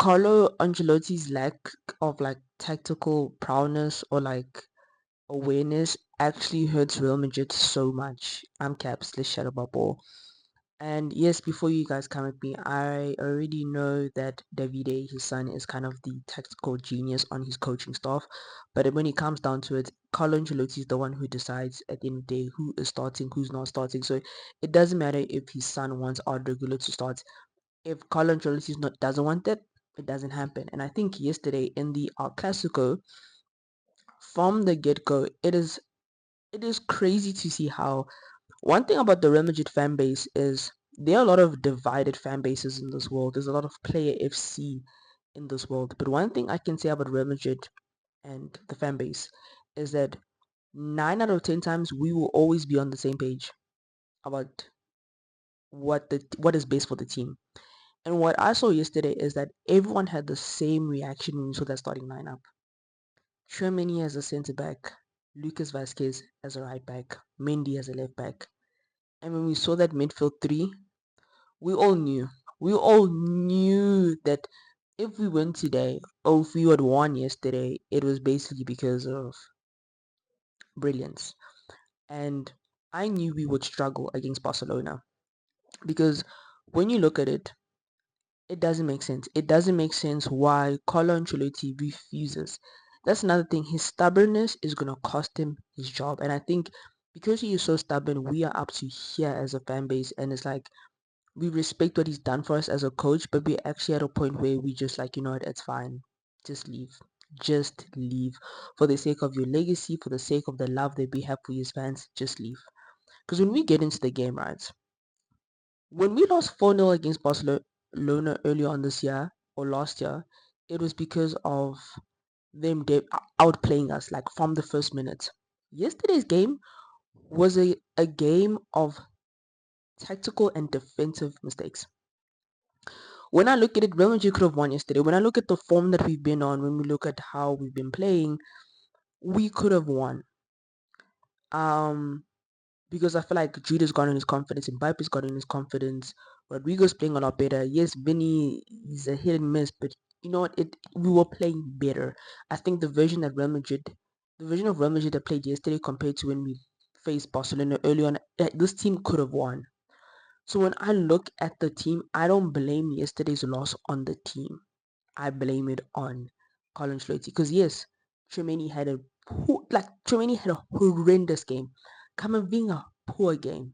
Carlo Ancelotti's lack of like tactical prowess or like awareness actually hurts Real Madrid so much. I'm caps, let's shut up our ball. And yes, before you guys come at me, I already know that Davide, his son, is kind of the tactical genius on his coaching staff. But when it comes down to it, Carlo Ancelotti is the one who decides at the end of the day who is starting, who's not starting. So it doesn't matter if his son wants Arda Güler to start. If Carlo Ancelotti doesn't want that, it doesn't happen. And I think yesterday in the El Clasico, from the get-go, it is crazy to see how one thing about the Real Madrid fan base is there are a lot of divided fan bases in this world. There's a lot of player FC in this world. But one thing I can say about Real Madrid and the fan base is that 9 out of 10 times we will always be on the same page about what is best for the team. And what I saw yesterday is that everyone had the same reaction when we saw that starting lineup. Tchouaméni as a centre back, Lucas Vasquez as a right back, Mendy as a left back. And when we saw that midfield three, we all knew. We all knew that if we win today, or if we had won yesterday, it was basically because of brilliance. And I knew we would struggle against Barcelona because when you look at it, it doesn't make sense. It doesn't make sense why Carlo Ancelotti refuses. That's another thing. His stubbornness is gonna cost him his job, and I think because he is so stubborn, we are up to here as a fan base, and it's like we respect what he's done for us as a coach, but we're actually at a point where we just like, you know what, it's fine. Just leave. Just leave. For the sake of your legacy, for the sake of the love that we have for his fans, just leave. Because when we get into the game, right, when we lost 4-0 against Barcelona earlier on this year or last year, it was because of them outplaying us like from the first minute. Yesterday's game was a game of tactical and defensive mistakes. When I look at it, Real Madrid could have won yesterday. When I look at the form that we've been on, when we look at how we've been playing, we could have won. Um, because I feel like Jude has gotten his confidence, Mbappe's gotten his confidence, Rodrigo's playing a lot better. Yes, Vinny is a hit and miss, but you know what? We were playing better. I think the version of Real Madrid that played yesterday compared to when we faced Barcelona early on, this team could have won. So when I look at the team, I don't blame yesterday's loss on the team. I blame it on Carlo Ancelotti because yes, Tchouaméni had a horrendous game. Camavinga, poor game.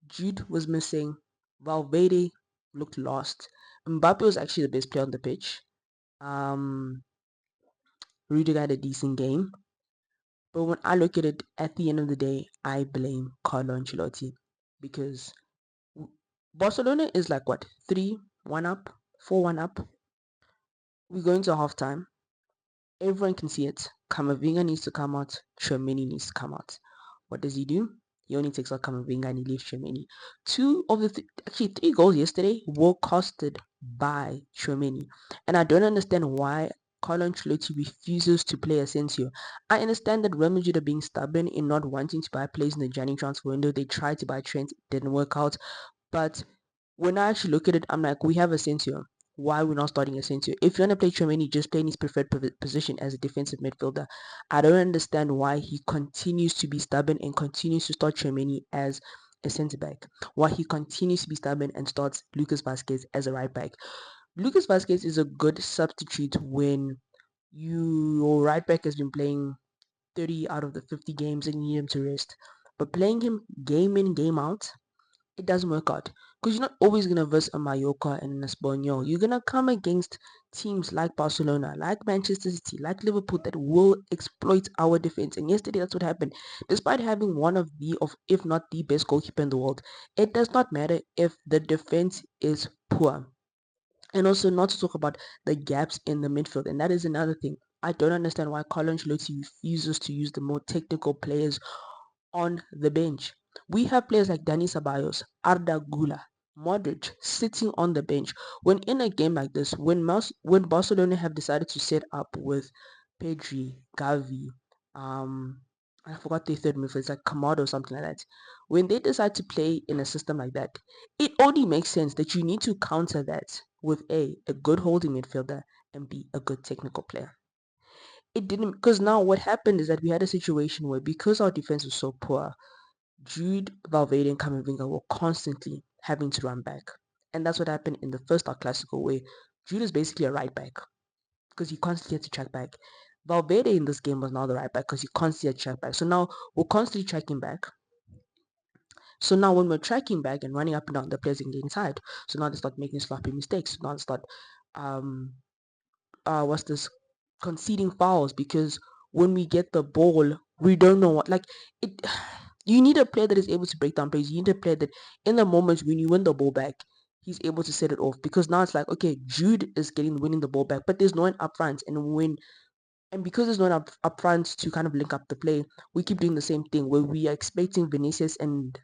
Jude was missing. Valverde looked lost. Mbappe was actually the best player on the pitch. Um, Rudiger had a decent game. But when I look at it, at the end of the day, I blame Carlo Ancelotti because Barcelona is like what 3-1 up, 4-1 up. We go into halftime. Everyone can see it. Camavinga needs to come out. Tchouaméni needs to come out. What does he do? He only takes out Camavinga and he leaves Tchouaméni. Actually three goals yesterday were costed by Tchouaméni. And I don't understand why Carlo Ancelotti refuses to play Asensio. I understand that Real Madrid are being stubborn in not wanting to buy players in the January transfer window. They tried to buy Trent, didn't work out. But when I actually look at it, I'm like, we have Asensio. Why are we not starting Asensio? If you want to play Tchouaméni, just play in his preferred position as a defensive midfielder. I don't understand why he continues to be stubborn and continues to start Tchouaméni as a centre back. Why he continues to be stubborn and starts Lucas Vasquez as a right back. Lucas Vasquez is a good substitute when your right back has been playing 30 out of the 50 games and you need him to rest. But playing him game in, game out, it doesn't work out because you're not always gonna verse a Mallorca and an Espanyol. You're gonna come against teams like Barcelona, like Manchester City, like Liverpool that will exploit our defense. And yesterday, that's what happened. Despite having one of if not the best goalkeeper in the world, it does not matter if the defense is poor. And also, not to talk about the gaps in the midfield, and that is another thing. I don't understand why Carlo Ancelotti refuses to use the more technical players on the bench. We have players like Dani Ceballos, Arda Güler, Modric sitting on the bench. When in a game like this, when Barcelona have decided to set up with Pedri, Gavi, I forgot the third midfield, it's like Kamado or something like that. When they decide to play in a system like that, it only makes sense that you need to counter that with a good holding midfielder and B, a good technical player. It didn't, because now what happened is that we had a situation where, because our defense was so poor, Jude, Valverde, and Camavinga were constantly having to run back. And that's what happened in the first El Clasico, where Jude is basically a right back because he constantly had to track back. Valverde in this game was now the right back because he constantly had to track back. So now we're constantly tracking back. So now when we're tracking back and running up and down, the players are getting tired. So now they start making sloppy mistakes. So now they start um what's this, conceding fouls, because when we get the ball, we don't know what, like, it. You need a player that is able to break down plays. You need a player that in the moments when you win the ball back, he's able to set it off, because now it's like, okay, Jude is winning the ball back, but there's no one up front, and because there's no one up front to kind of link up the play, we keep doing the same thing where we are expecting Vinicius and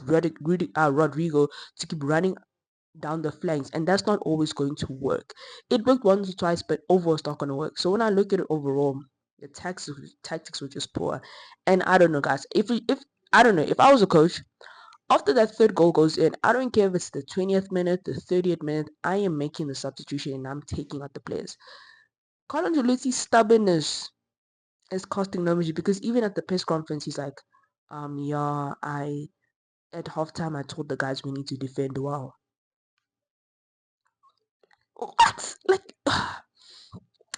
Rodrigo to keep running down the flanks, and that's not always going to work. It worked once or twice, but overall it's not going to work. So when I look at it overall, the tactics were just poor. And I don't know, guys, if I don't know, if I was a coach, after that third goal goes in, I don't care if it's the 20th minute, the 30th minute, I am making the substitution and I'm taking out the players. Carlo Ancelotti's stubbornness is costing Norwich, because even at the press conference he's like, yeah, I at halftime I told the guys we need to defend well. What? Like,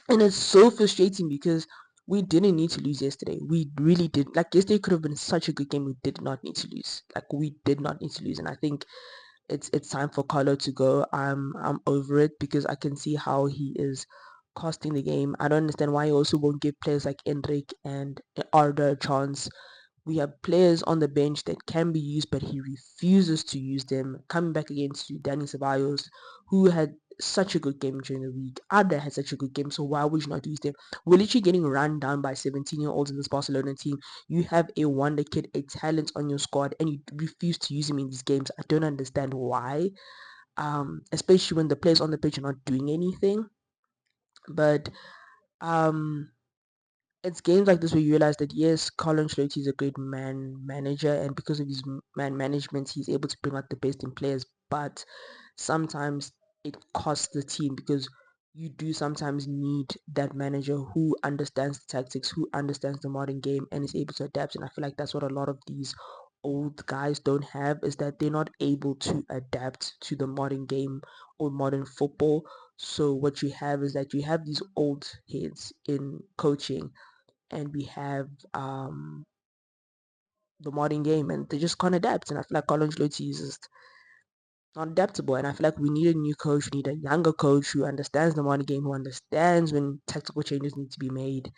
and it's so frustrating because we didn't need to lose yesterday. We really did. Like, yesterday could have been such a good game. We did not need to lose. Like, we did not need to lose. And I think it's time for Carlo to go. I'm over it, because I can see how he is costing the game. I don't understand why he also won't give players like Endrick and Arda a chance. We have players on the bench that can be used, but he refuses to use them. Coming back against you, Danny Ceballos, who had such a good game during the week. Ada had such a good game, so why would you not use them? We're literally getting run down by 17-year-olds in this Barcelona team. You have a wonder kid, a talent on your squad, and you refuse to use him in these games. I don't understand why. Especially when the players on the pitch are not doing anything. But um it's games like this where you realize that yes, Carlo Ancelotti is a great manager, and because of his man management, he's able to bring out the best in players. But sometimes it costs the team, because you do sometimes need that manager who understands the tactics, who understands the modern game, and is able to adapt. And I feel like that's what a lot of these old guys don't have, is that they're not able to adapt to the modern game or modern football. So what you have is that you have these old heads in coaching, and we have the modern game, and they just can't adapt. And I feel like Carlo Ancelotti is just not adaptable. And I feel like we need a new coach. We need a younger coach who understands the modern game, who understands when tactical changes need to be made.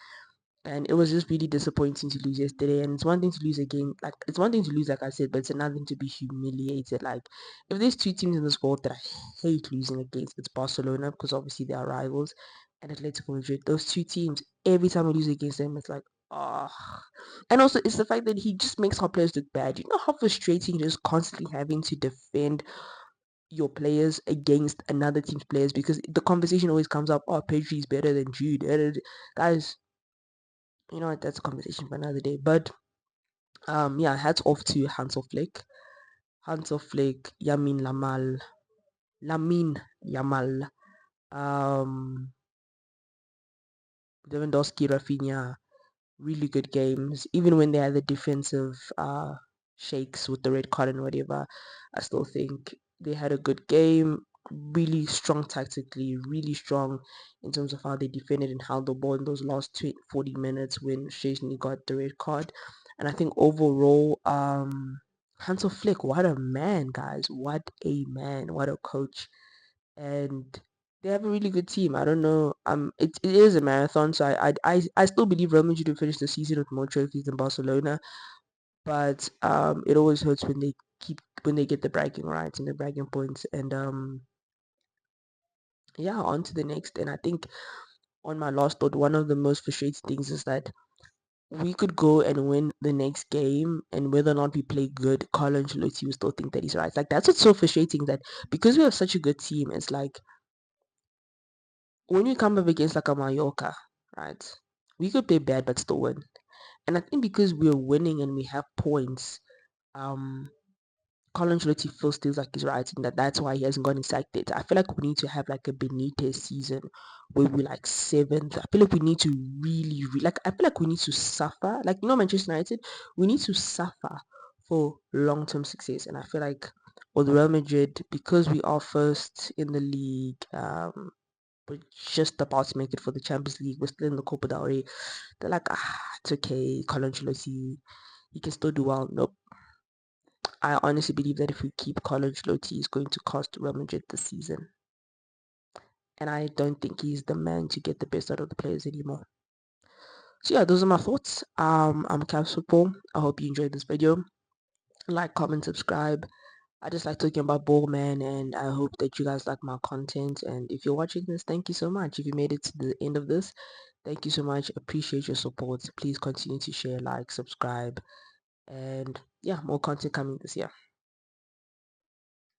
And it was just really disappointing to lose yesterday. And it's one thing to lose a game, like it's one thing to lose, like I said, but it's another thing to be humiliated. Like, if there's two teams in this world that I hate losing against, it's Barcelona, because obviously they are rivals, and Atletico Madrid. Those two teams, every time we lose against them, it's like, oh. And also, it's the fact that he just makes our players look bad. You know how frustrating just constantly having to defend your players against another team's players, because the conversation always comes up, oh, Pedri is better than Jude. Guys, you know what, that's a conversation for another day. But yeah, hats off to Hansel Flick, Lamin Yamal, um Lewandowski, Rafinha, really good games. Even when they had the defensive shakes with the red card and whatever, I still think they had a good game. Really strong tactically, really strong in terms of how they defended and held the ball in those last 40 minutes when Szczesny got the red card. And I think overall, Hansel Flick, what a man, guys. What a man. What a coach. And they have a really good team. I don't know. It is a marathon, so I still believe Real Madrid will finish the season with more trophies than Barcelona. But it always hurts when they get the bragging rights and the bragging points. And yeah, on to the next. And I think on my last thought, one of the most frustrating things is that we could go and win the next game, and whether or not we play good, Carlo Ancelotti will still think that he's right. Like, that's what's so frustrating, that because we have such a good team, it's like when you come up against like a Mallorca, right? We could play bad but still win. And I think because we're winning and we have points, um, Carlo Ancelotti feels like he's right, and that's why he hasn't gotten sacked yet. I feel like we need to have like a Benitez season where we're like seventh. I feel like we need to like I feel like we need to suffer. Like Manchester United, we need to suffer for long-term success. And I feel like with Real Madrid, because we are first in the league, we're just about to make it for the Champions League. We're still in the Copa del Rey. They're like, it's okay, Carlo Ancelotti, he can still do well. Nope. I honestly believe that if we keep Carlo Ancelotti, he's going to cost Real Madrid this season. And I don't think he's the man to get the best out of the players anymore. So yeah, those are my thoughts. I'm Cavs Football. I hope you enjoyed this video. Like, comment, subscribe. I just like talking about ball, man, and I hope that you guys like my content. And if you're watching this, thank you so much. If you made it to the end of this, thank you so much. Appreciate your support. Please continue to share, like, subscribe, and yeah, more content coming this year.